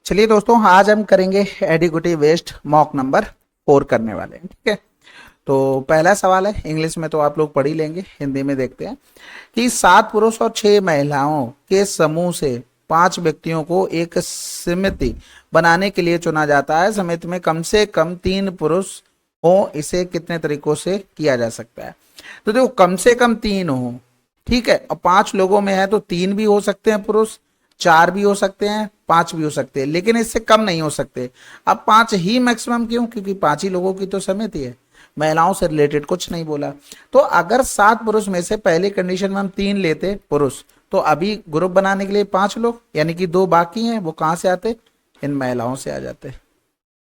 चलिए दोस्तों, आज हम करेंगे एडिक्विटी वेस्ट मॉक नंबर 4 करने वाले हैं। ठीक है, तो पहला सवाल है, इंग्लिश में तो आप लोग पढ़ ही लेंगे, हिंदी में देखते हैं कि 7 पुरुष और 6 महिलाओं के समूह से 5 व्यक्तियों को एक समिति बनाने के लिए चुना जाता है। समिति में कम से कम 3 पुरुष हो, इसे कितने तरीकों से किया जा सकता है? तो देखो, कम से कम 3 हो, ठीक है, और 5 लोगों में है तो 3 भी हो सकते हैं पुरुष, 4 भी हो सकते हैं, 5 भी हो सकते हैं, लेकिन इससे कम नहीं हो सकते। अब 5 ही मैक्सिमम क्यों? क्योंकि 5 ही लोगों की तो समिति है, महिलाओं से रिलेटेड कुछ नहीं बोला। तो अगर 7 पुरुष में से पहली कंडीशन में हम 3 लेते पुरुष, तो अभी ग्रुप बनाने के लिए 5 लोग, यानी कि 2 बाकी हैं, वो कहां से आते? इन महिलाओं से आ जाते।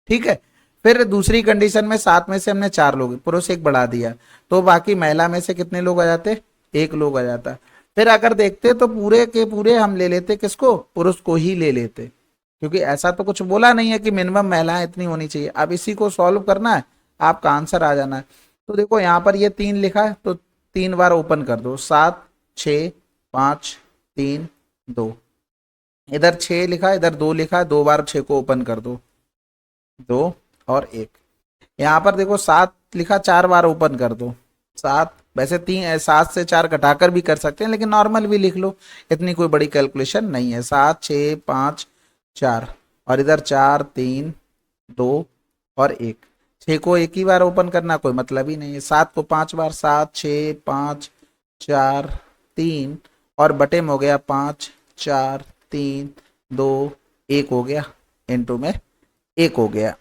ठीक है, फिर दूसरी कंडीशन में 7 में से हमने 4 लोग, पुरुष 1 बढ़ा दिया, तो बाकी महिला में से कितने लोग आ जाते? 1 लोग आ जाता। फिर अगर देखते तो पूरे के पूरे हम ले लेते किसको? पुरुष को ही ले लेते, क्योंकि ऐसा तो कुछ बोला नहीं है कि मिनिमम महिलाएं इतनी होनी चाहिए। अब इसी को सॉल्व करना है, आपका आंसर आ जाना है। तो देखो यहाँ पर ये 3 लिखा है, तो 3 बार ओपन कर दो, 7 6 5 3 2। इधर 6 लिखा है, इधर 2 लिखा है, 2 बार 6 को ओपन कर दो, 2 और 1। यहाँ पर देखो 7 लिखा, 4 बार ओपन कर दो, 7। वैसे 7 से 4 घटाकर भी कर सकते हैं, लेकिन नॉर्मल भी लिख लो, इतनी कोई बड़ी कैलकुलेशन नहीं है। 7 6 5 4, और इधर 4 3 2 और 1। 6 को एक ही बार ओपन करना कोई मतलब ही नहीं है। 7 को 5 बार, 7 6 5 4 3, और बटे में हो गया 5 4 3 2 1 हो गया, इनटू में 1 हो गया।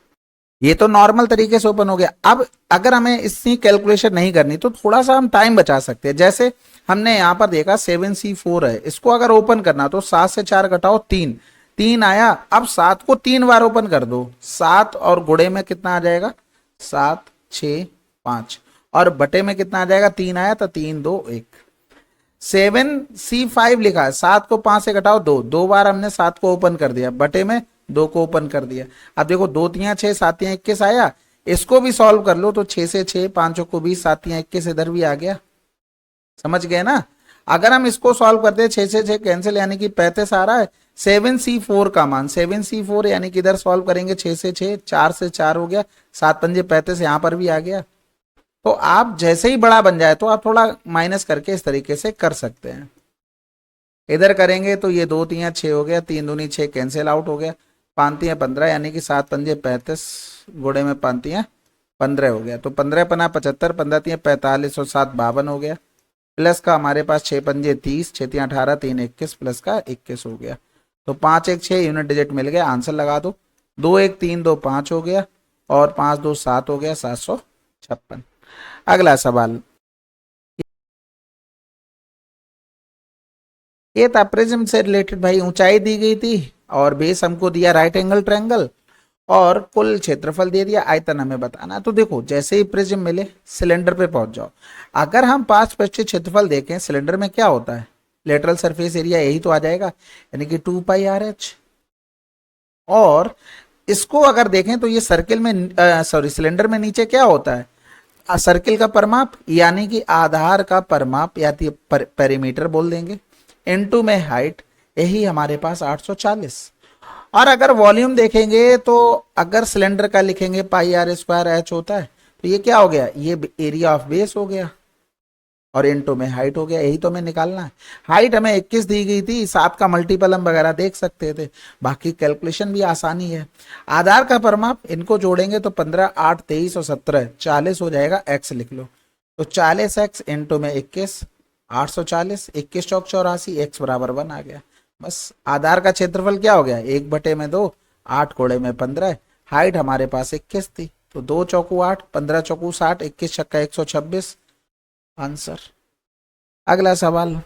ये तो नॉर्मल तरीके से ओपन हो गया। अब अगर हमें इसकी कैलकुलेशन नहीं करनी तो थोड़ा सा हम टाइम बचा सकते हैं। जैसे हमने यहाँ पर देखा 7C4 है, इसको अगर ओपन करना तो 7 से 4 घटाओ 3, 3 आया। अब 7 को 3 बार ओपन कर दो, 7 और गुणे में कितना आ जाएगा? 7 6 5, और बटे में कितना आ जाएगा? 3 आया, तो 3 2 1। 7C5 लिखा है, 7 को 5 से घटाओ 2, 2 बार हमने 7 को ओपन कर दिया, बटे में 2 को ओपन कर दिया। अब देखो 2 3 6, 7 21 आया। इसको भी सॉल्व कर लो, तो 6 से 6 5 को 20, 7 21 इधर भी आ गया। समझ गए ना? अगर हम इसको सॉल्व करते हैं, 6 से 6 कैंसिल, यानी कि 35 आ रहा है। 7C4 का मान, 7C4 यानी कि इधर सॉल्व करेंगे 6 से 6, 4 से 4 हो गया, 7 पंजे 35, यहाँ पर भी आ गया। तो आप जैसे ही बड़ा बन जाए तो आप थोड़ा माइनस करके इस तरीके से कर सकते हैं। इधर करेंगे तो ये 2 3 6 हो गया, 3 दूनी 6 कैंसिल आउट हो गया, 5 15, यानी कि 7 पंजे 35, गुणे में 5 15 हो गया। तो 15 पना 75, 15 45 और 7 52 हो गया। प्लस का हमारे पास 6 पंजे 30, 6 18, 3 21, प्लस का 21 हो गया। तो 5 1 6 यूनिट डिजिट मिल गया, आंसर लगा दो। 2 1 3 2 5 हो गया, और 5 2 7 हो गया, 756। अगला सवाल, ये था प्रिज्म से रिलेटेड भाई। ऊंचाई दी गई थी और बेस हमको दिया राइट एंगल ट्रायंगल, और कुल क्षेत्रफल दे दिया, आयतन हमें बताना। तो देखो, जैसे ही प्रिज्म मिले सिलेंडर पे पहुंच जाओ। अगर हम 5 पृष्ठीय क्षेत्रफल देखें, सिलेंडर में क्या होता है? लेटरल सरफेस एरिया, यही तो आ जाएगा, यानी कि 2πRH। और इसको अगर देखें तो ये सर्किल में, सॉरी, सिलेंडर में नीचे क्या होता है? सर्किल का परिमाप, यानी कि आधार का परिमाप, या पेरीमीटर बोल देंगे, इनटू में हाइट, यही हमारे पास 840। और अगर वॉल्यूम देखेंगे तो अगर सिलेंडर का लिखेंगे πr² h होता है, तो ये क्या हो गया? ये एरिया ऑफ बेस हो गया, और इनटू में हाइट हो गया। यही तो हमें निकालना है। हाइट हमें 21 दी गई थी, 7 का मल्टीपल हम वगैरह देख सकते थे, बाकी कैलकुलेशन भी आसानी है। आधार का परिमाप, इनको जोड़ेंगे तो 15 8 23 और 17 40 हो जाएगा, एक्स लिख लो। तो 40x इंटू में 21, 840, 21 चौक 84, एक्स बराबर 1 आ गया। बस आधार का क्षेत्रफल क्या हो गया? 1/2, 8 कोड़े में 15। हाइट हमारे पास 21 थी, तो 2 चौकू 8, 15 चौकू 60, 21 छक्का 126, आंसर। अगला सवाल,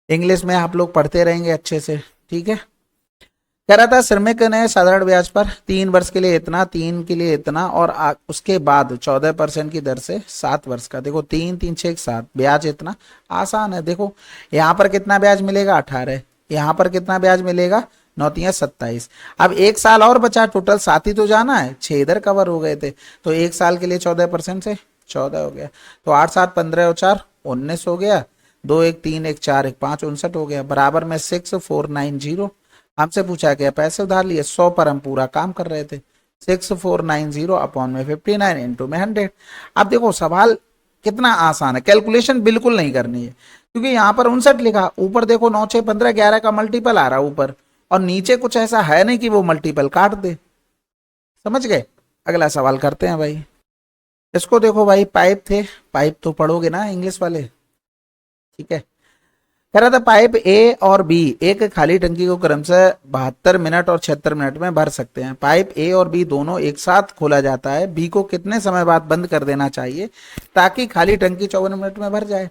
इंग्लिश में आप लोग पढ़ते रहेंगे अच्छे से, ठीक है। कह रहा था श्रमिक ने साधारण ब्याज पर 3 वर्ष के लिए इतना, 3 के लिए इतना, और उसके बाद 14% की दर से 7 वर्ष का। देखो 3 3 6 7, ब्याज इतना। आसान है, देखो यहाँ पर कितना ब्याज मिलेगा? 18। यहाँ पर कितना ब्याज मिलेगा? 9 3 27। अब 1 साल और बचा, टोटल 7 ही तो जाना है, 6 इधर कवर हो गए थे, तो 1 साल के लिए 14% से 14 हो गया। तो 8 7 15 और 4 19 हो गया। 2 1 3 1 4 1 5 59 हो गया, बराबर में 6490। हमसे पूछा गया पैसे उधार लिए, 100 पर हम पूरा काम कर रहे थे, 6490 अपॉन में 59 इंटू में 100। अब देखो सवाल कितना आसान है, कैलकुलेशन बिल्कुल नहीं करनी है, क्योंकि यहाँ पर 59 लिखा, ऊपर देखो 9 6 15 11 का मल्टीपल आ रहा है ऊपर, और नीचे कुछ ऐसा है नहीं कि वो मल्टीपल काट दे। समझ गए? अगला सवाल करते हैं भाई। इसको देखो भाई, पाइप थे, पाइप तो पढ़ोगे ना इंग्लिश वाले, ठीक है। कह रहा था पाइप ए और बी एक खाली टंकी को क्रमशः 72 मिनट और 76 मिनट में भर सकते हैं। पाइप ए और बी दोनों एक साथ खोला जाता है, बी को कितने समय बाद बंद कर देना चाहिए ताकि खाली टंकी 54 मिनट में भर जाए?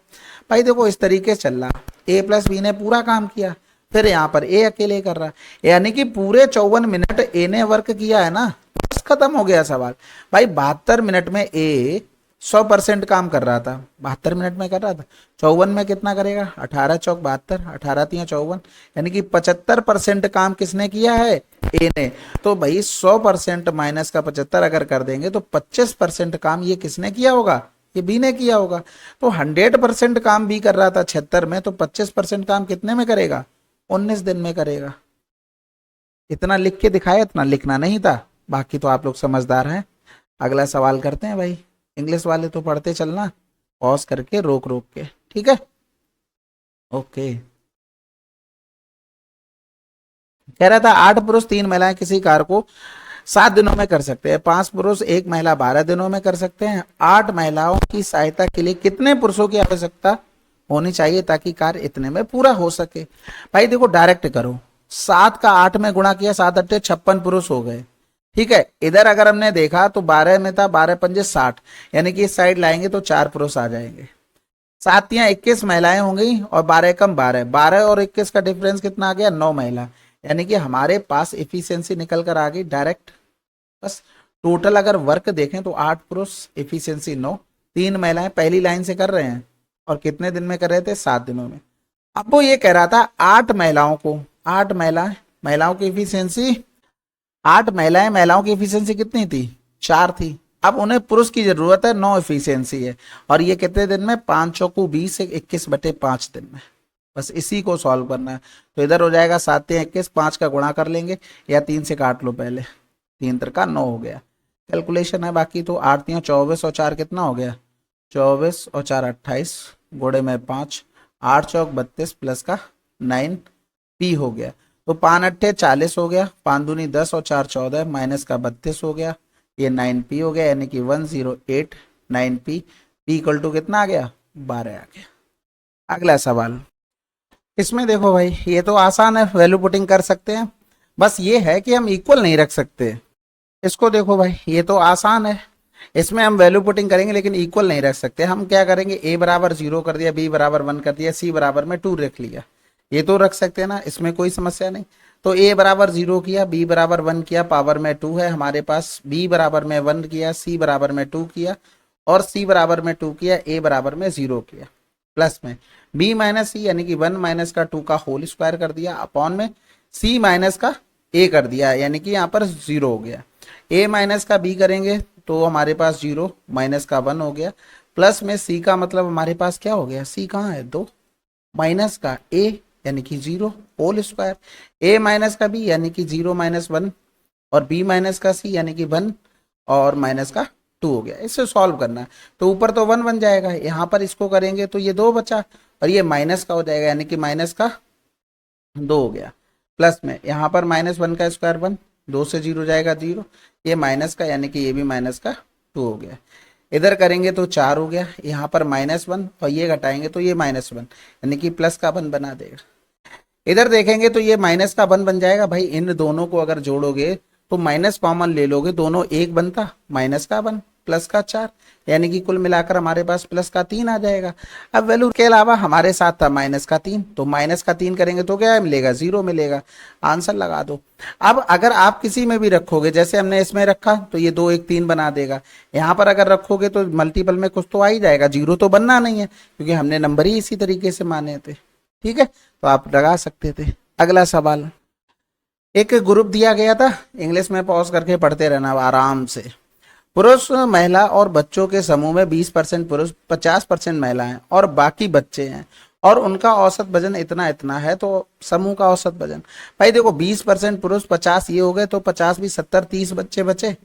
भाई देखो इस तरीके से चल रहा, ए प्लस बी ने पूरा काम किया, फिर यहाँ पर ए अकेले कर रहा, यानी कि पूरे 54 मिनट ए ने वर्क किया है ना, बस खत्म हो गया सवाल। भाई 72 मिनट में ए 100% काम कर रहा था, 72 मिनट में कर रहा था, 54 में कितना करेगा, 18 चौक 72, 18 तिया 54, यानी कि 75% काम किसने किया है, ए ने। तो भाई 100% माइनस का 75 अगर कर देंगे तो 25% काम ये किसने किया होगा, ये बी ने किया होगा। तो 100% काम बी कर रहा था 76 में, तो 25% काम कितने में करेगा, 19 दिन में करेगा। इतना लिख के दिखाया, इतना लिखना नहीं था, बाकी तो आप लोग समझदार हैं। अगला सवाल करते हैं भाई। इंग्लिश वाले तो पढ़ते चलना, पॉज करके रोक रोक के, ठीक है। ओके, कह रहा था 8 पुरुष 3 महिलाएं किसी कार्य को 7 दिनों में कर सकते हैं, 5 पुरुष 1 महिला 12 दिनों में कर सकते हैं। 8 महिलाओं की सहायता के लिए कितने पुरुषों की आवश्यकता होनी चाहिए ताकि कार्य इतने में पूरा हो सके? भाई देखो डायरेक्ट करो, 7 का 8 में गुणा किया, 7 अट्ठे 56 पुरुष हो गए, ठीक है। इधर अगर हमने देखा तो 12 में था, 12 पंजे 60, यानी कि इस साइड लाएंगे तो 4 पुरुष आ जाएंगे, 7 तियां 21 महिलाएं होंगी, और 12 कम 12, 12 और 21 का डिफरेंस कितना आ गया, 9 महिला, यानी कि हमारे पास एफिशिएंसी निकल कर आ गई डायरेक्ट। बस टोटल अगर वर्क देखें तो 8 पुरुष, एफिशिएंसी 9, 3 महिलाएं पहली लाइन से कर रहे हैं, और कितने दिन में कर रहे थे, 7 दिनों में। अब वो ये कह रहा था 8 महिलाओं को, 8 महिलाओं की एफिशिएंसी, 8 महिलाओं की एफिशिएंसी कितनी थी, 4 थी। अब उन्हें पुरुष की जरूरत है, 9 एफिशिएंसी है, और ये कितने दिन में, 5 चौको 20, 21/5 दिन में। बस इसी को सॉल्व करना है। तो इधर हो जाएगा 7 या 21, 5 का गुणा कर लेंगे, या 3 से काट लो पहले, 3 का 9 हो गया, कैलकुलेशन है बाकी तो। 8 तियां 24 और 4 कितना हो गया, 24 और 4 28, गोड़े में 5, 8 चौक 32 प्लस का 9 पी हो गया। तो 5 अट्ठे 40 हो गया, 5 दूनी 10 और 4 14, माइनस का 32 हो गया, ये 9p हो गया, यानी कि 1089p, p इक्वल टू कितना आ गया, 12 आ गया। अगला सवाल, इसमें देखो भाई ये तो आसान है, वैल्यू पुटिंग कर सकते हैं, बस ये है कि हम इक्वल नहीं रख सकते। इसको देखो भाई, ये तो आसान है, इसमें हम वैल्यू पुटिंग करेंगे लेकिन इक्वल नहीं रख सकते। हम क्या करेंगे, a बराबर 0 कर दिया, b बराबर 1 कर दिया, c बराबर में 2 रख लिया, ये तो रख सकते हैं ना, इसमें कोई समस्या नहीं। तो a बराबर 0 किया, b बराबर 1 किया, पावर में 2 है हमारे पास, b बराबर में 1 किया, c बराबर में 2 किया, और c बराबर में 2 किया, a बराबर में 0 किया, प्लस में b माइनस सी, यानी कि 1 माइनस का 2 का होल स्क्वायर कर दिया, अपॉन में c माइनस का a कर दिया, यानी कि यहाँ पर 0 हो गया। a माइनस का b करेंगे तो हमारे पास 0 माइनस का 1 हो गया, प्लस में c का मतलब हमारे पास क्या हो गया, c कहाँ है 2, माइनस का a यानी कि 0 होल स्क्वायर, a माइनस का b यानी कि 0 माइनस 1, और b माइनस का c यानी कि 1 और माइनस का 2 हो गया। इसे सॉल्व करना है, तो ऊपर तो 1 बन जाएगा, यहाँ पर इसको करेंगे तो ये 2 बचा, और ये माइनस का हो जाएगा, यानी कि माइनस का 2 हो गया, प्लस में यहाँ पर -1 का स्क्वायर 1, 2 से 0 जाएगा 0, ये माइनस का, यानी कि ये भी माइनस का 2 हो गया। इधर करेंगे तो 4 हो गया, यहाँ पर -1, और ये घटाएंगे तो ये -1, यानी कि प्लस का 1 बना देगा। इधर देखेंगे तो ये माइनस का 1 बन जाएगा। भाई इन दोनों को अगर जोड़ोगे तो माइनस कॉमन ले लोगे, दोनों एक बनता, माइनस का 1 प्लस का 4, यानी कि कुल मिलाकर हमारे पास प्लस का 3 आ जाएगा। अब वैल्यू के अलावा हमारे साथ था माइनस का 3, तो माइनस का 3 करेंगे तो क्या मिलेगा, 0 मिलेगा, आंसर लगा दो। अब अगर आप किसी में भी रखोगे, जैसे हमने इसमें रखा तो ये 2 1 3 बना देगा, यहाँ पर अगर रखोगे तो मल्टीपल में कुछ तो आ ही जाएगा, 0 तो बनना नहीं है क्योंकि हमने नंबर ही इसी तरीके से माने थे, ठीक है, तो आप लगा सकते थे। अगला सवाल, एक ग्रुप दिया गया था, इंग्लिश में पॉज करके पढ़ते रहना आराम से। पुरुष, महिला और बच्चों के समूह में 20% पुरुष, 50% महिलाएं और बाकी बच्चे हैं। और उनका औसत वजन इतना इतना है, तो समूह का औसत वजन, भाई देखो 20% पुरुष 50 ये हो गए, तो 50 भी 70, 30 बच्चे बचे।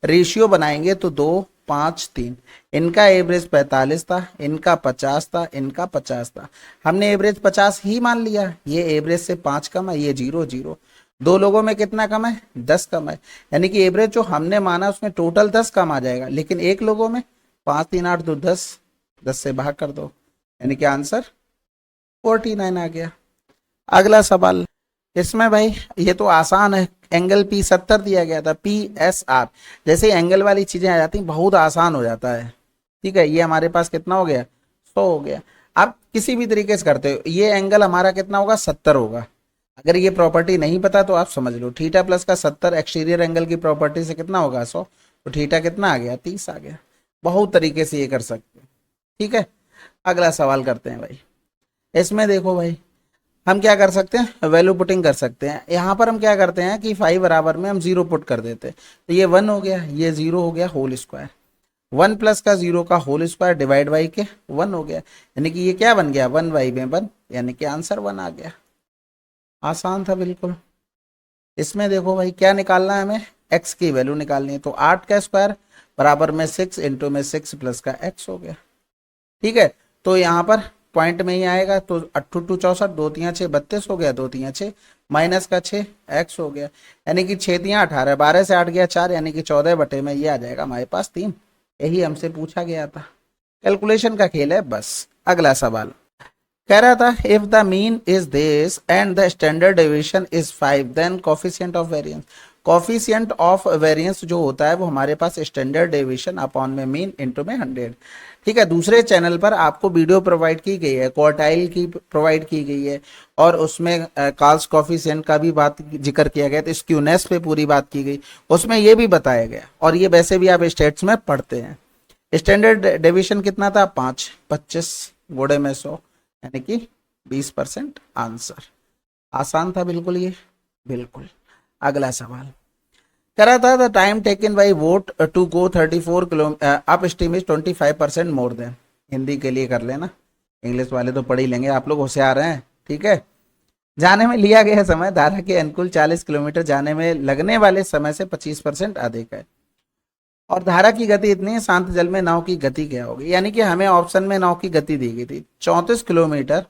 रेशियो बनाएंगे तो 2 5 3। इनका एवरेज 45 था, इनका 50 था, इनका 50 था। हमने एवरेज 50 ही मान लिया, ये एवरेज से 5 कम है, ये 0 0। दो लोगों में कितना कम है, 10 कम है। यानी कि एवरेज जो हमने माना उसमें टोटल 10 कम आ जाएगा, लेकिन एक लोगों में 5 3 8 2 10, 10 से भाग कर दो, यानी कि आंसर 49 आ गया। अगला सवाल, इसमें भाई ये तो आसान है, एंगल पी 70 दिया गया था, पी एस आर। जैसे एंगल वाली चीजें आ जाती हैं बहुत आसान हो जाता है। ठीक है, ये हमारे पास कितना हो गया, 100 हो गया। आप किसी भी तरीके से करते हो, ये एंगल हमारा कितना होगा, 70 होगा। अगर ये प्रॉपर्टी नहीं पता तो आप समझ लो, थीटा प्लस का 70 एक्सटीरियर एंगल की प्रॉपर्टी से कितना होगा, 100। तो थीटा कितना आ गया, 30 आ गया। बहुत तरीके से ये कर सकते हैं। ठीक है, अगला सवाल करते हैं भाई। इसमें देखो भाई, हम क्या कर सकते हैं, वैल्यू पुटिंग कर सकते हैं। यहाँ पर हम क्या करते हैं कि 5 बराबर में हम 0 पुट कर देते हैं, तो ये 1 हो गया, ये 0 हो गया होल स्क्वायर। 1 प्लस का 0 का होल स्क्वायर डिवाइड बाई के 1 हो गया, यानी कि ये क्या बन गया, 1 बाई में 1, यानी कि आंसर 1 आ गया। आसान था बिल्कुल। इसमें देखो भाई क्या निकालना है हमें, x की वैल्यू निकालनी है, तो 8 का स्क्वायर बराबर में 6 इंटू में 6 प्लस का x हो गया। ठीक है, तो यहाँ पर पॉइंट में ही आएगा, तो 8 2 64, 2 3 6 32 हो गया, 2 3 6 माइनस का 6 x हो गया, यानी कि 6 3 18, 12 से 8 गया 4, यानी कि 14 बटे में ये आ जाएगा हमारे पास 3। यही हमसे पूछा गया था, कैलकुलेशन का खेल है बस। अगला सवाल कह रहा था, if the mean is this and the standard deviation is 5, then coefficient of variance. Coefficient of variance जो होता है वो हमारे पास स्टैंडर्ड डेविएशन अपॉन में मीन इनटू में 100। ठीक है, दूसरे चैनल पर आपको वीडियो प्रोवाइड की गई है, क्वार्टाइल की प्रोवाइड की गई है, और उसमें कार्ल्स कोफिशिएंट का भी बात जिक्र किया गया, तो स्क्यूनेस पे पूरी बात की गई, उसमें ये भी बताया गया। और ये वैसे भी आप स्टेट्स में पढ़ते हैं। स्टैंडर्ड डेविएशन कितना था, 5, 25 गुणे में 100, यानी कि 20% आंसर। आसान था बिल्कुल ये, बिल्कुल। अगला सवाल कह रहा था, the time taken by boat to go 34 kilometre upstream is 25% more than. Hindi के लिए कर लेना, इंग्लिश वाले तो पढ़ ही लेंगे, आप लोग होशियार हैं। ठीक है, जाने में लिया गया समय धारा के अनुकूल 40 किलोमीटर जाने में लगने वाले समय से 25% अधिक है, और धारा की गति इतनी है, शांत जल में नाव की गति क्या होगी। यानी कि हमें ऑप्शन में नाव की गति दी गई थी, 34 किलोमीटर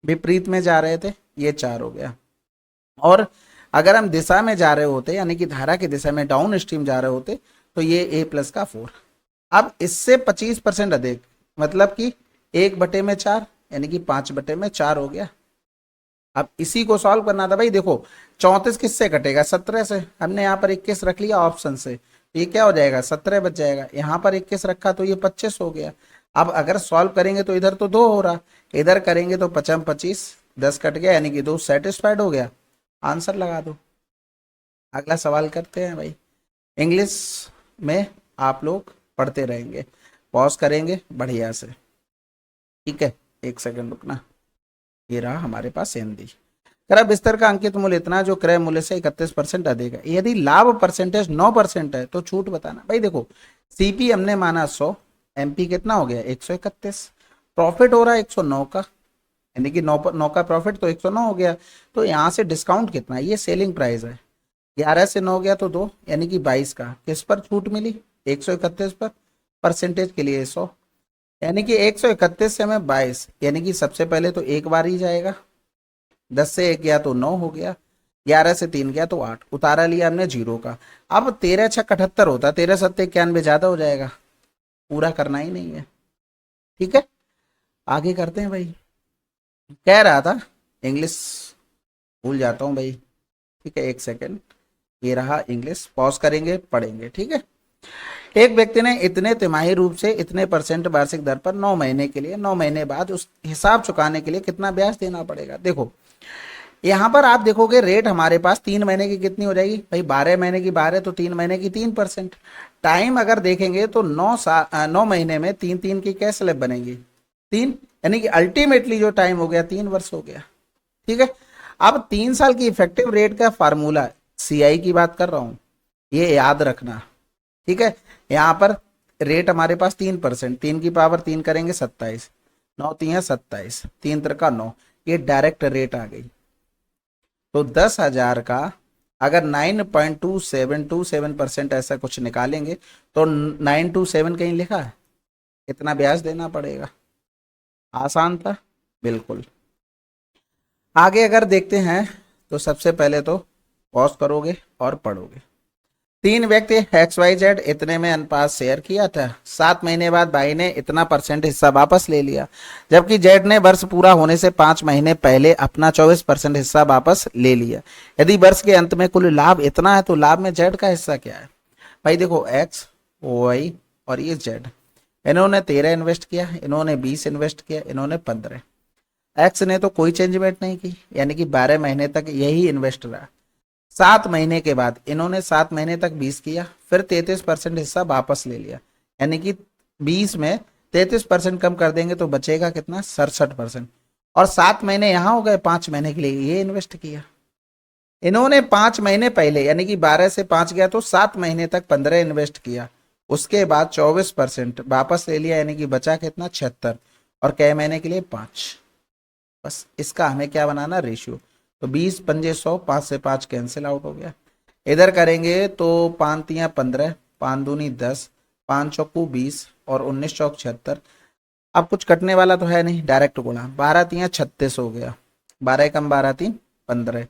विपरीत में जा रहे थे, ये 4 हो गया। और अगर हम दिशा में जा रहे होते, यानी कि धारा की दिशा में डाउन स्ट्रीम जा रहे होते, तो ये a प्लस का 4। अब इससे 25% अधिक, मतलब कि 1/4, यानी कि 5/4 हो गया। अब इसी को सॉल्व करना था भाई। देखो 34 किससे कटेगा, 17 से। हमने यहाँ पर 21 रख लिया ऑप्शन से, ये क्या हो जाएगा, 17 बच जाएगा। यहाँ पर 21 रखा तो ये 25 हो गया। अब अगर सॉल्व करेंगे तो इधर तो 2 हो रहा, इधर करेंगे तो 5 25, 10 कट गया, यानी कि 2 सेटिस्फाइड हो गया। आंसर लगा दो। अगला सवाल करते हैं भाई। इंग्लिश में आप लोग पढ़ते रहेंगे, पॉज करेंगे बढ़िया से। ठीक है, 1 सेकंड रुकना। ये रहा हमारे पास हिंदी। क्रय बिस्तर का अंकित मूल्य इतना जो क्रय मूल्य से 31% अधिक है, यदि लाभ परसेंटेज 9% है तो छूट बताना। भाई देखो, सीपी हमने माना 100, एमपी कितना हो गया, 131, प्रॉफिट हो रहा है 109 का, यानी कि 9 का प्रॉफिट तो 109 हो गया। तो यहाँ से डिस्काउंट कितना है, ये सेलिंग प्राइस है, 11 से 9 गया तो 2, यानी कि 22 का। किस पर छूट मिली, 131 पर, परसेंटेज के लिए 100, यानी कि 131 से हमें 22, यानी कि सबसे पहले तो एक बार ही जाएगा, 10 से 1 गया तो 9 हो गया, 11 से 3 गया तो 8, उतारा लिया हमने 0 का। अब 13 6 78 होता, 13 7 91 ज्यादा हो जाएगा, पूरा करना ही नहीं है। ठीक है, आगे करते हैं भाई। कह रहा था, इंग्लिश भूल जाता हूँ भाई। ठीक है, 1 सेकेंड, ये रहा इंग्लिश, पॉज करेंगे पढ़ेंगे। ठीक है, एक व्यक्ति ने इतने तिमाही रूप से इतने परसेंट वार्षिक दर पर 9 महीने के लिए, 9 महीने बाद उस हिसाब चुकाने के लिए कितना ब्याज देना पड़ेगा। देखो यहाँ पर आप देखोगे रेट हमारे पास 3 महीने की कितनी हो जाएगी भाई, 12 महीने की 12 तो 3 महीने की 3%। टाइम अगर देखेंगे तो 9 महीने में 3 की क्या स्लैब बनेगी, 3, यानी कि अल्टीमेटली जो टाइम हो गया 3 वर्ष हो गया। ठीक है, अब 3 साल की इफेक्टिव रेट का फार्मूला, सीआई की बात कर रहा हूं, ये याद रखना। ठीक है, यहाँ पर रेट हमारे पास 3%, 3 की पावर 3 करेंगे 27, 9 3 27, 3 3 9, ये डायरेक्ट रेट आ गई। तो 10,000 का अगर 9.2727% ऐसा कुछ निकालेंगे तो 927 कहीं लिखा है, कितना ब्याज देना पड़ेगा। आसान था बिल्कुल। आगे अगर देखते हैं तो सबसे पहले तो पॉज करोगे और पढ़ोगे। तीन व्यक्ति एक्स वाई जेड इतने में अनुपात शेयर किया था। 7 महीने बाद भाई ने इतना परसेंट हिस्सा वापस ले लिया, जबकि जेड ने वर्ष पूरा होने से 5 महीने पहले अपना 24% हिस्सा वापस ले लिया। यदि वर्ष के अंत में कुल लाभ इतना है तो लाभ में जेड का हिस्सा क्या है। भाई देखो एक्स वाई और ये जेड, इन्होंने 13 इन्वेस्ट किया, इन्होंने 20 इन्वेस्ट किया, इन्होंने 15। एक्स ने तो कोई चेंजमेंट नहीं की, यानी कि 12 महीने तक यही इन्वेस्ट रहा। 7 महीने के बाद इन्होंने 7 महीने तक 20 किया, फिर 33% हिस्सा वापस ले लिया, यानी कि 20 में 33% कम कर देंगे तो बचेगा कितना, 67%। और 7 महीने यहां हो गए, 5 महीने के लिए ये इन्वेस्ट किया। इन्होंने 5 महीने पहले यानी कि 12 से 5 गया तो 7 महीने तक 15 इन्वेस्ट किया, उसके बाद 24% वापस ले लिया, यानी कि बचा कितना, 76। और कै महीने के लिए, 5। बस इसका हमें क्या बनाना, रेशियो। तो 20 पंजे 100, 5 से 5 कैंसिल आउट हो गया। इधर करेंगे तो 5 तियां 15, 5 दूनी 10, 5 चौकू 20 और 19 चौक 76। अब कुछ कटने वाला तो है नहीं, डायरेक्ट गुणा। 12 तियां 36 हो गया, 12 कम 12 3 15।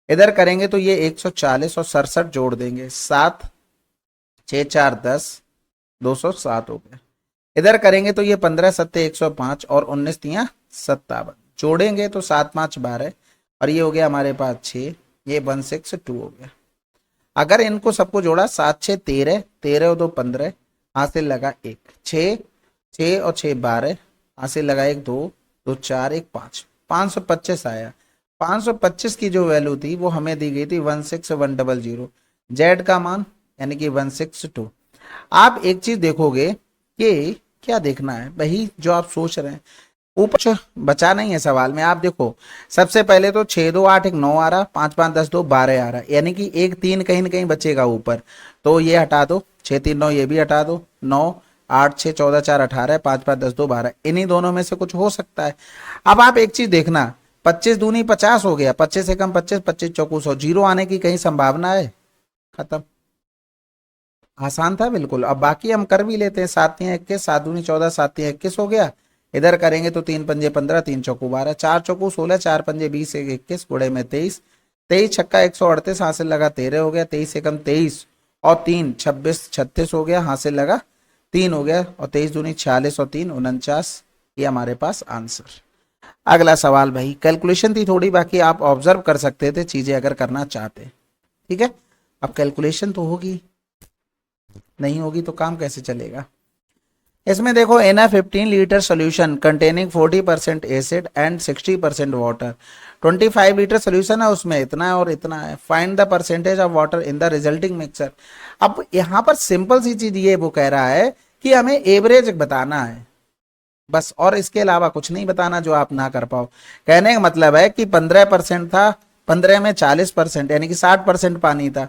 इधर करेंगे तो ये 140 और 67 जोड़ देंगे, 7 6 4 10, 207 हो गया। इधर करेंगे तो ये 15 सत्ते 105 और 19 तियां 57 जोड़ेंगे तो 7 5 12 और ये हो गया हमारे पास 6, ये 162 हो गया। अगर इनको सबको जोड़ा, 7 6 13, 13 और 2 15, हासिल लगा 1, 6 6 और 6 12, हासिल लगा 1 2 2 4 1 5, 525 आया। 525 की जो वैल्यू थी वो हमें दी गई थी 16100, जेड का मान यानी कि 162। आप एक चीज देखोगे कि क्या देखना है, वही जो आप सोच रहे हैं, ऊपर बचा नहीं है सवाल में। आप देखो सबसे पहले तो 6 2 8 1 9 आ रहा, 5 5 10 2 12 आ रहा, यानी कि एक 3 कहीं ना कहीं बचेगा ऊपर, तो ये हटा दो, 6 3 9, ये भी हटा दो, 9 8 6 14 4 18, 5 5 10 2 12, इन्हीं दोनों में से कुछ हो सकता है। अब आप एक चीज देखना, 25 दूनी 50 हो गया, 25 से कम 25, 25 चौकू 100, जीरो आने की कहीं संभावना है, खत्म। आसान था बिल्कुल। अब बाकी हम कर भी लेते हैं, 7 3 21, 7 दूनी 14, 7 3 21 हो गया। इधर करेंगे तो 3 पंजे 15, 3 चौकू 12, 4 चौकू 16, 4 पंजे 20, 1 21, गुड़े में 23, 23 छक्का 138, हासिल लगा 13 हो गया, 23 से कम 23 और 3 26 36 हो गया, हासिल लगा 3 हो गया, और 23 दूनी 46 और 3 49, ये हमारे पास आंसर। अगला सवाल भाई, कैलकुलेशन थी थोड़ी, बाकी आप ऑब्जर्व कर सकते थे चीजें अगर करना चाहते। ठीक है, अब कैलकुलेशन तो होगी, नहीं होगी तो काम कैसे चलेगा। इसमें देखो in a 15 litre solution containing 40% acid and 60% water, 25 litre solution है, उसमें इतना है और इतना है, find the percentage of water in the resulting mixture. अब यहां पर सिंपल सी चीज ये वो कह रहा है कि हमें एवरेज बताना है बस, और इसके अलावा कुछ नहीं बताना जो आप ना कर पाओ। कहने का मतलब है कि 15% था, 15 में 40% यानी कि 60% पानी था,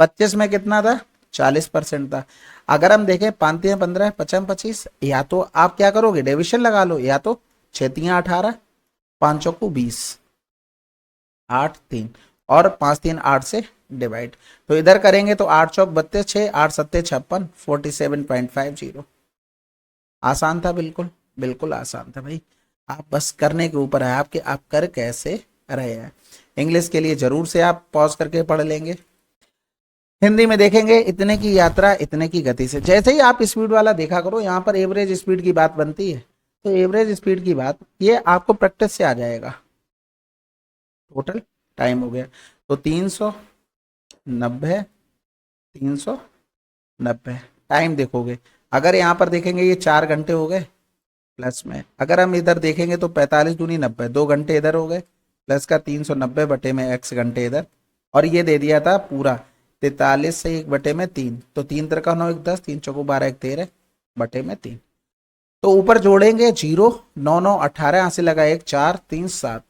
25 में कितना था, 40% था। अगर हम देखें 5 3 15, 55 25, या तो आप क्या करोगे, डिविजन लगा लो, या तो 6 3 18, 5 चौकू 20, 8 3 और 5 3 8 से डिवाइड। तो इधर करेंगे तो 8 चौक 32, 6 8 7 56, 47.50। आसान था बिल्कुल, बिल्कुल आसान था भाई। आप बस करने के ऊपर है आपके, आप कर कैसे रहे हैं। इंग्लिश के लिए जरूर से आप पॉज करके पढ़ लेंगे। हिंदी में देखेंगे, इतने की यात्रा इतने की गति से। जैसे ही आप स्पीड वाला देखा करो, यहाँ पर एवरेज स्पीड की बात बनती है, तो एवरेज स्पीड की बात ये आपको प्रैक्टिस से आ जाएगा। टोटल टाइम हो गया तो 390, 390 टाइम देखोगे। अगर यहाँ पर देखेंगे ये 4 घंटे हो गए प्लस में, अगर हम इधर देखेंगे तो 45 दूनी 90, 2 घंटे इधर हो गए, प्लस का 390 बटे में x घंटे इधर, और ये दे दिया था पूरा 43 से 1 बटे में 3, तो 3 3 9 1 10, 3 चौको 12 1 13 बटे में 3। तो ऊपर जोड़ेंगे 0 9 9 18, यहाँ से लगा 1 4 3 7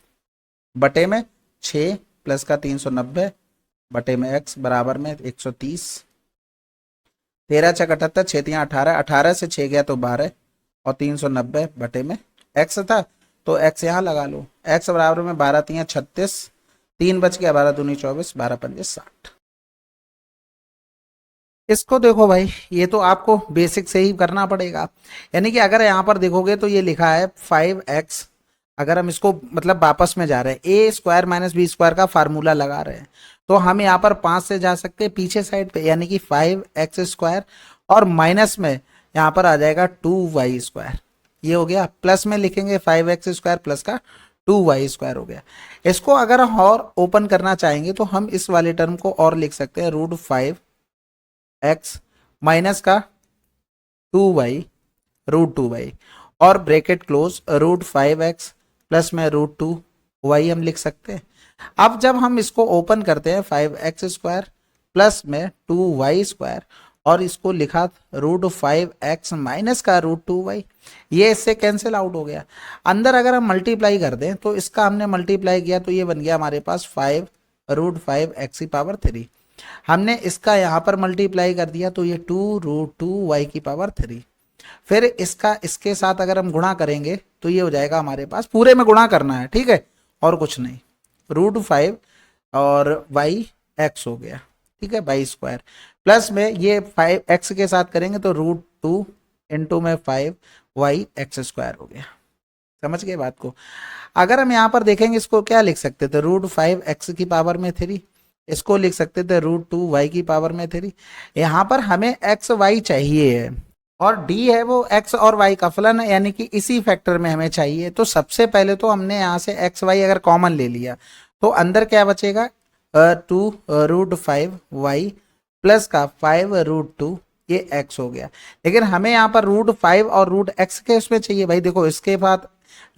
बटे में 6 प्लस का 390 बटे में x बराबर में 130, 13 6 78, 6 3 18, 18 से 6 गया तो 12 और 390 बटे में एक्स था तो एक्स यहाँ लगा लो, एक्स बराबर में 12 तियाँ 36, 3 बच गया, 12 दूनी 24, 12 पंजे 60। इसको देखो भाई, ये तो आपको बेसिक से ही करना पड़ेगा। यानी कि अगर यहाँ पर देखोगे तो ये लिखा है 5x, अगर हम इसको मतलब वापस में जा रहे हैं, ए स्क्वायर माइनस बी स्क्वायर का फार्मूला लगा रहे हैं, तो हम यहाँ पर 5 से जा सकते हैं पीछे साइड पे, यानी कि 5x स्क्वायर, और माइनस में यहाँ पर आ जाएगा 2y स्क्वायर। ये हो गया, प्लस में लिखेंगे 5x स्क्वायर प्लस का 2y स्क्वायर हो गया। इसको अगर हम और ओपन करना चाहेंगे तो हम इस वाले टर्म को और लिख सकते हैं, √5x माइनस का 2y और ब्रैकेट क्लोज, √5x प्लस में √2y हम लिख सकते हैं। अब जब हम इसको ओपन करते हैं 5x स्क्वायर प्लस में 2y स्क्वायर, और इसको लिखा √5x माइनस का √2y, ये इससे कैंसिल आउट हो गया। अंदर अगर हम मल्टीप्लाई कर दें तो इसका हमने मल्टीप्लाई किया तो ये बन गया हमारे पास 5√5x⁻3। हमने इसका यहाँ पर मल्टीप्लाई कर दिया तो ये 2√2y⁻3। फिर इसका इसके साथ अगर हम गुणा करेंगे तो ये हो जाएगा हमारे पास, पूरे में गुणा करना है, ठीक है, और कुछ नहीं, √5 और y(x) हो गया, ठीक है, y² प्लस में ये 5x के साथ करेंगे तो √2 इंटू में 5y(x²) हो गया। समझ गए बात को। अगर हम यहाँ पर देखेंगे इसको क्या लिख सकते थे, √5x⁻3, इसको लिख सकते थे √2y⁻3। यहाँ पर हमें x y चाहिए है और d है वो x और y का फलन है, यानी कि इसी फैक्टर में हमें चाहिए। तो सबसे पहले तो हमने यहाँ से x y अगर कॉमन ले लिया तो अंदर क्या बचेगा, 2√5y प्लस का 5√2, ये x हो गया। लेकिन हमें यहाँ पर √5 और √x के उसमें चाहिए भाई, देखो इसके बाद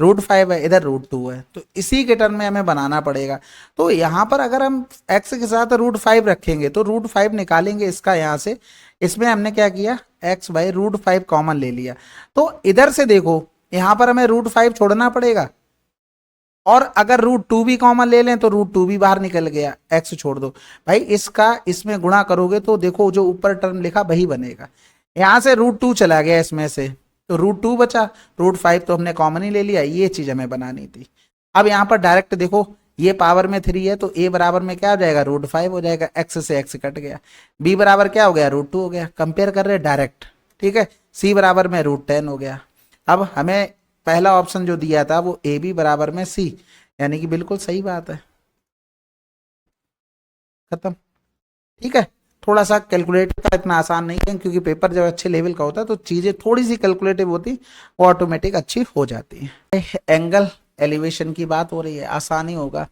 √5 है, इधर √2 है, तो इसी के टर्म में हमें बनाना पड़ेगा। तो यहाँ पर अगर हम x के साथ √5 रखेंगे तो √5 निकालेंगे इसका यहाँ से, इसमें हमने क्या किया, x बाई √5 कॉमन ले लिया। तो इधर से देखो यहाँ पर हमें √5 छोड़ना पड़ेगा, और अगर √2 भी कॉमन ले लें तो √2 भी बाहर निकल गया, x छोड़ दो भाई, इसका इसमें गुणा करोगे तो देखो जो ऊपर टर्म लिखा वही बनेगा। यहाँ से √2 चला गया इसमें से तो √2 बचा, √5 तो हमने कॉमन ही ले लिया, ये चीज हमें बनानी थी। अब यहाँ पर डायरेक्ट देखो ये पावर में 3 है तो a बराबर में क्या हो जाएगा, √5 हो जाएगा, x से x कट गया, b बराबर क्या हो गया, √2 हो गया, कंपेयर कर रहे डायरेक्ट, ठीक है, c बराबर में √10 हो गया। अब हमें पहला ऑप्शन जो दिया था वो ए बी बराबर में सी, यानी कि बिल्कुल सही बात है, खत्म, ठीक है। थोड़ा सा कैलकुलेट का इतना आसान नहीं है, क्योंकि पेपर जब अच्छे लेवल का होता है तो चीजें थोड़ी सी कैलकुलेटिव होती, वो ऑटोमेटिक अच्छी हो जाती है। एंगल एलिवेशन की बात हो रही है, आसानी होगा।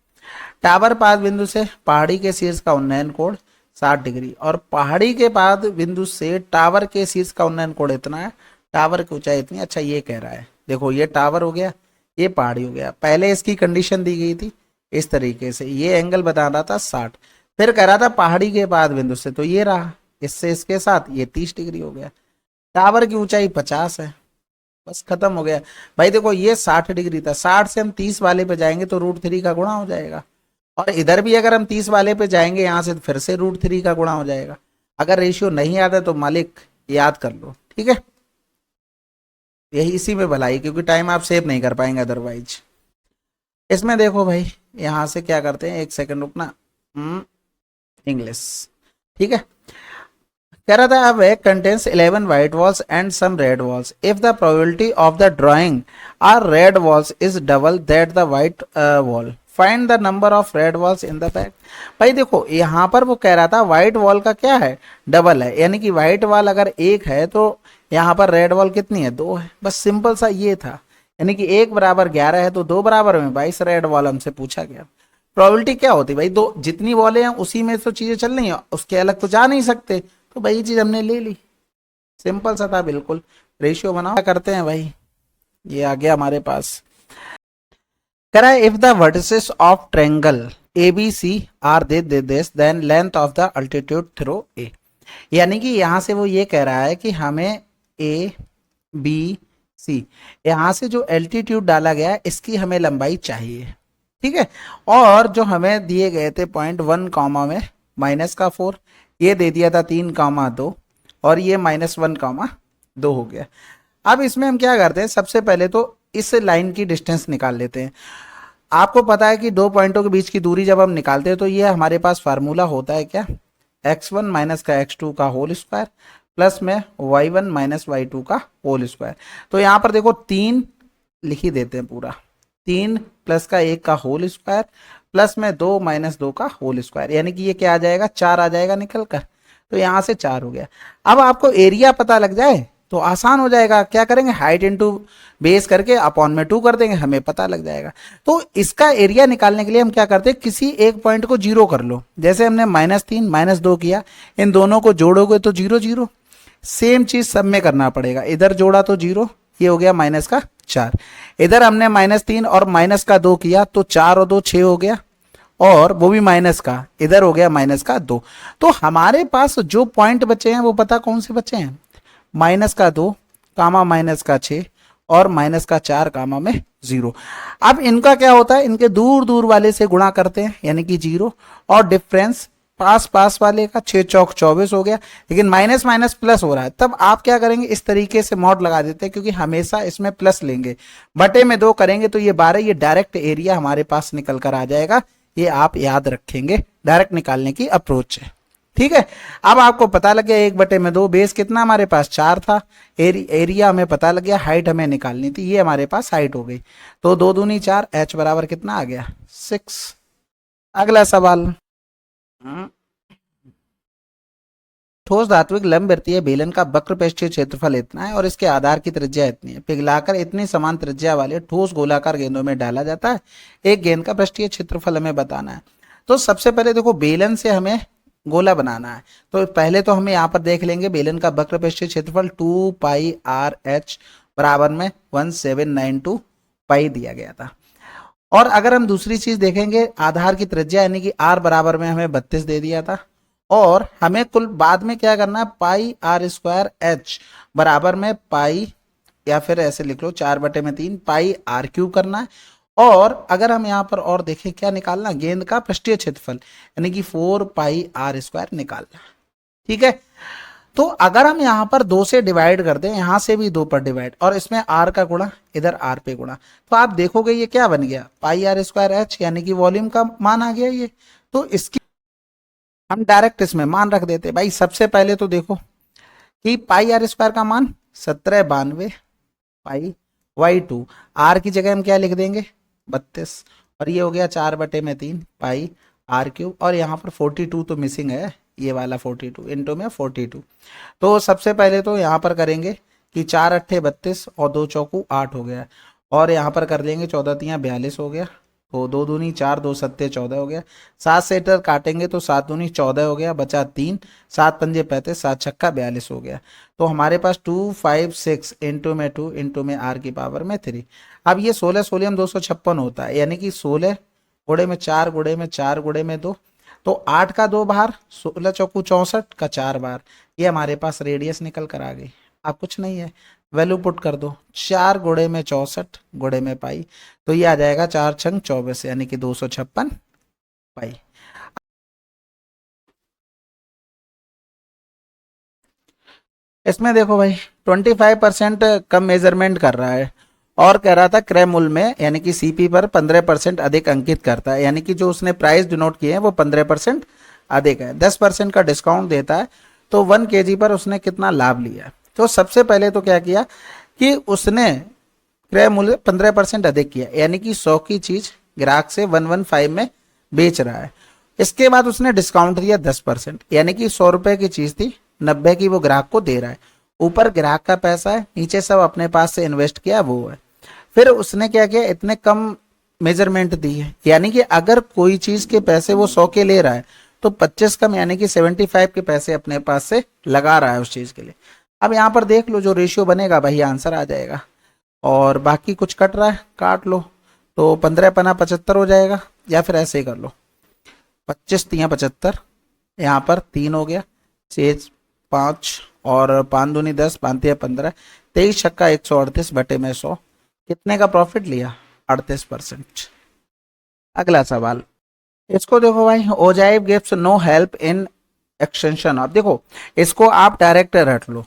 टावर पाद बिंदु से पहाड़ी के शीर्ष का उन्नयन कोण 60 डिग्री, और पहाड़ी के पाद बिंदु से टावर के शीर्ष का उन्नयन कोण इतना है, टावर की ऊंचाई इतनी। अच्छा ये कह रहा है, देखो ये टावर हो गया, ये पहाड़ी हो गया, पहले इसकी कंडीशन दी गई थी इस तरीके से, ये एंगल बता रहा था 60, फिर कह रहा था पहाड़ी के पाद बिंदु से, तो ये रहा, इससे इसके साथ ये 30 डिग्री हो गया, टावर की ऊंचाई 50 है, बस खत्म हो गया। भाई देखो ये 60 डिग्री था, 60 से हम 30 वाले पे जाएंगे तो √3 का गुणा हो जाएगा, और इधर भी अगर हम 30 वाले पे जाएंगे यहाँ से फिर से √3 का गुणा हो जाएगा। अगर रेशियो नहीं याद है तो मालिक याद कर लो, ठीक है, यही इसी में भलाई, क्योंकि टाइम आप सेव नहीं कर पाएंगे अदरवाइज। इसमें देखो भाई यहाँ से क्या करते हैं, एक सेकंड रुकना, इंग्लिश, ठीक है। कह रहा था अब contains 11 white walls and some red walls. If the probability of the drawing are red walls is double that the white wall, find the number of red walls in the back. भाई देखो यहाँ पर वो कह रहा था white wall का क्या है, डबल है, यानी कि व्हाइट वॉल अगर 1 है तो यहाँ पर रेड वॉल कितनी है, 2 है, बस सिंपल सा ये था। यानी कि 1 बराबर 11 है तो 2 बराबर में 22 रेड वॉल हमसे पूछा गया। प्रोबेबिलिटी क्या होती है भाई, दो जितनी वॉलें हैं उसी में तो चीजें चल रही हैं, उसके अलग तो जा नहीं सकते, तो भाई ये चीज हमने ले ली, सिंपल सा था बिल्कुल। रेशियो बनाओ, क्या करते हैं भाई, ये आ गया हमारे पास। कह रहा है if the vertices of triangle ABC are this then length of the altitude through A, यानी कि यहां से वो ये कह रहा है कि हमें ABC यहां से जो एल्टीट्यूड डाला गया है इसकी हमें लंबाई चाहिए, ठीक है, और जो हमें दिए गए थे 0.1 कॉमा में -4, ये दे दिया था 3,2 और ये -1,2 हो गया। अब इसमें हम क्या करते हैं, सबसे पहले तो इस लाइन की डिस्टेंस निकाल लेते हैं। आपको पता है कि दो पॉइंटों के बीच की दूरी जब हम निकालते हैं तो ये हमारे पास फार्मूला होता है क्या, x1 माइनस का x2 का होल स्क्वायर प्लस में y1 माइनस y2 का होल स्क्वायर। तो यहाँ पर देखो 3 लिख ही देते हैं पूरा, 3 प्लस का 1 का होल स्क्वायर प्लस में 2 माइनस 2 का होल स्क्वायर, यानी कि ये क्या आ जाएगा, 4 आ जाएगा निकल कर। तो यहाँ से 4 हो गया। अब आपको एरिया पता लग जाए तो आसान हो जाएगा, क्या करेंगे, हाइट इंटू बेस करके अपॉन में 2 कर देंगे, हमें पता लग जाएगा। तो इसका एरिया निकालने के लिए हम क्या करते हैं, किसी एक पॉइंट को जीरो कर लो। जैसे हमने -3 -2 किया, इन दोनों को जोड़ोगे तो 0 0। सेम चीज सब में करना पड़ेगा, इधर जोड़ा तो 0, ये हो गया माइनस का 4। इधर हमने -3 और माइनस का 2 किया तो 4 और 2 6 हो गया, और वो भी माइनस का, इधर हो गया माइनस का 2। तो हमारे पास जो पॉइंट बचे हैं वो पता कौन से बचे हैं, -2 कामा -6 और -4 कामा में 0। अब इनका क्या होता है, इनके दूर दूर वाले से गुणा करते हैं यानी कि 0, और डिफरेंस पास पास वाले का 6 चौक 24 हो गया, लेकिन माइनस माइनस प्लस हो रहा है। तब आप क्या करेंगे, इस तरीके से मॉड लगा देते हैं, क्योंकि हमेशा इसमें प्लस लेंगे, बटे में 2 करेंगे तो ये 12, ये डायरेक्ट एरिया हमारे पास निकल कर आ जाएगा। ये आप याद रखेंगे, डायरेक्ट निकालने की अप्रोच है, ठीक है। अब आपको पता लग गया 1/2, बेस कितना हमारे पास 4 था, एरिया हमें पता लग गया, हाइट हमें निकालनी थी, ये हमारे पास हाइट हो गई। तो 2 दूनी 4, h बराबर कितना आ गया 6। अगला सवाल, ठोस धात्विक लंबवृत्तीय बेलन का वक्र पृष्ठीय क्षेत्रफल इतना है और इसके आधार की त्रिज्या इतनी है। पिघलाकर इतनी समान त्रिज्या वाले ठोस गोलाकार गेंदों में डाला जाता है। एक गेंद का पृष्ठीय क्षेत्रफल हमें बताना है। तो सबसे पहले देखो, बेलन से हमें गोला बनाना है, तो पहले तो हमें यहाँ पर देख लेंगे बेलन का वक्र पृष्ठीय क्षेत्रफल 2 पाई आर एच बराबर में 1792 पाई दिया गया था। और अगर हम दूसरी चीज देखेंगे, आधार की त्रिज्या यानी कि आर बराबर में हमें 32 दे दिया था, और हमें कुल बाद में क्या करना है, पाई आर स्क्वायर एच बराबर में पाई, या फिर ऐसे लिख लो 4/3 पाई आर क्यूब करना है। और अगर हम यहाँ पर और देखें, क्या निकालना, गेंद का पृष्ठीय क्षेत्रफल यानी कि 4 पाई आर स्क्वायर निकालना, ठीक है। तो अगर हम यहाँ पर 2 से डिवाइड कर दें, यहाँ से भी 2 पर डिवाइड, और इसमें आर का गुणा, इधर आर पे गुणा, तो आप देखोगे ये क्या बन गया, पाई आर स्क्वायर एच, यानी कि वॉल्यूम का मान आ गया ये। तो इसकी हम डायरेक्ट इसमें मान रख देते भाई। सबसे पहले तो देखो कि पाई आर स्क्वायर का मान 1792 पाई, y2 आर की जगह हम क्या लिख देंगे 32, और ये हो गया 4/3 पाई आर क्यूब, और यहाँ पर 42 तो मिसिंग है, ये वाला 42 इंटू में 42। तो सबसे पहले तो यहाँ पर करेंगे कि 4 अट्ठे 32 और 2 चौकू 8 हो गया, और यहाँ पर कर लेंगे 14 तियाँ 42 हो गया, तो 2 दूनी 4 2 सत्ते 14 हो गया। 7 से इधर काटेंगे तो 7 दूनी 14 हो गया, बचा 3, 7 पंजे 35, 7 छक्का 42 हो गया। तो हमारे पास 256 इंटू में 2 इंटू में आर की पावर में 3। अब ये 16 सोलियम 256 होता है, यानी कि 16 गुणे में 4 गुणे में 4 गुणे में 2, तो 8 का 2 बार, 16 चौकू 64 का 4 बार, ये हमारे पास रेडियस निकल कर आ गई। अब कुछ नहीं है, वैल्यू पुट कर दो, 4 गुणे में 64 गुणे में पाई, तो ये आ जाएगा 4 छंग 24 यानी कि 256 पाई। इसमें देखो भाई 25% कम मेजरमेंट कर रहा है, और कह रहा था क्रैमूल में यानी कि सीपी पर 15% अधिक अंकित करता है, यानी कि जो उसने प्राइस डिनोट किए हैं वो 15% अधिक है। 10% का डिस्काउंट देता है, तो 1 kg पर उसने कितना लाभ लिया। तो सबसे पहले तो क्या किया कि उसने क्रय मूल्य 15% अधिक किया, यानी कि 100 की चीज ग्राहक से 115 में बेच रहा है। इसके बाद उसने डिस्काउंट दिया 10%, यानी कि 100 रुपए की चीज थी, 90 की वो ग्राहक को दे रहा है। ऊपर ग्राहक का पैसा है, नीचे सब अपने पास से इन्वेस्ट किया वो है। फिर उसने क्या किया, इतने कम मेजरमेंट दी है, यानी कि अगर कोई चीज के पैसे वो 100 के ले रहा है तो 25 कम यानी कि 75 के पैसे अपने पास से लगा रहा है उस चीज के लिए। अब यहाँ पर देख लो जो रेशियो बनेगा वही आंसर आ जाएगा, और बाकी कुछ कट रहा है काट लो, तो 15 पना 75 हो जाएगा, या फिर ऐसे ही कर लो 25 तियाँ 75, यहाँ पर 3 हो गया, 6 5 और 5 दूनी 10, 5 तियाँ 15, 23 छक्का 138 बटे में 100, कितने का प्रॉफिट लिया 38%। अगला सवाल, इसको देखो भाई, ogive gives no help in extension of, देखो इसको आप डायरेक्ट रट लो,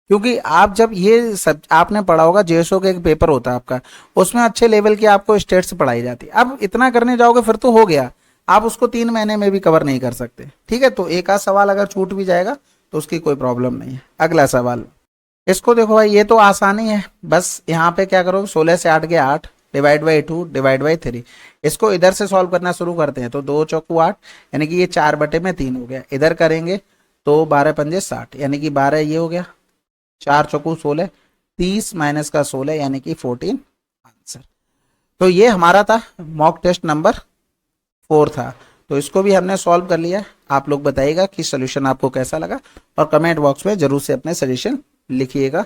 क्योंकि आप जब ये सब आपने पढ़ा होगा, जेएसओ का एक पेपर होता है आपका, उसमें अच्छे लेवल की आपको स्टेट्स पढ़ाई जाती है। अब इतना करने जाओगे फिर तो हो गया, आप उसको 3 महीने में भी कवर नहीं कर सकते। ठीक है, तो एक आध सवाल अगर छूट भी जाएगा तो उसकी कोई प्रॉब्लम नहीं है। अगला सवाल, इसको देखो भाई, ये तो आसानी है। बस यहाँ पे क्या करो, 16 से 8 गया 8, डिवाइड बाई 2 डिवाइड बाई 3। इसको इधर से सॉल्व करना शुरू करते हैं, तो 2 चौकू 8, यानी कि ये 4/3 हो गया। इधर करेंगे तो 12 पंजे 60, यानी कि 12 ये हो गया, 4 चौकू 16, 30 माइनस का 16 यानी कि 14 आंसर। तो ये हमारा था मॉक टेस्ट नंबर 4 था। तो इसको भी हमने सॉल्व कर लिया। आप लोग बताइएगा कि सोल्यूशन आपको कैसा लगा, और कमेंट बॉक्स में जरूर से अपने सजेशन लिखिएगा।